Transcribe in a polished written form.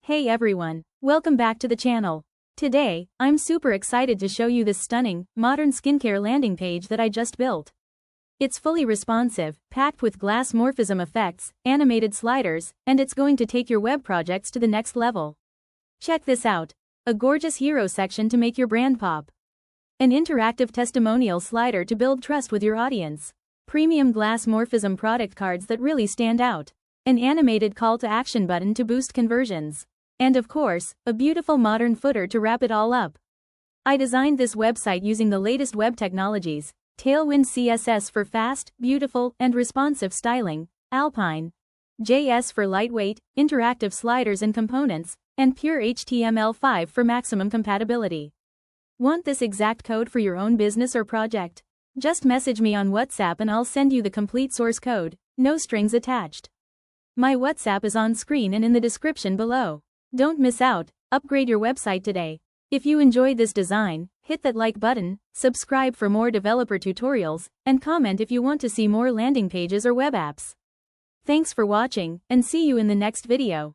Hey everyone, welcome back to the channel. Today, I'm super excited to show you this stunning, modern skincare landing page that I just built. It's fully responsive, packed with glass morphism effects, animated sliders, and it's going to take your web projects to the next level. Check this out. A gorgeous hero section to make your brand pop. An interactive testimonial slider to build trust with your audience. Premium glass morphism product cards that really stand out. An animated call to action button to boost conversions. And of course, a beautiful modern footer to wrap it all up. I designed this website using the latest web technologies, Tailwind CSS for fast, beautiful, and responsive styling, Alpine.js for lightweight, interactive sliders and components, and pure HTML5 for maximum compatibility. Want this exact code for your own business or project? Just message me on WhatsApp and I'll send you the complete source code, no strings attached. My WhatsApp is on screen and in the description below. Don't miss out, upgrade your website today. If you enjoyed this design, hit that like button, subscribe for more developer tutorials, and comment if you want to see more landing pages or web apps. Thanks for watching, and see you in the next video.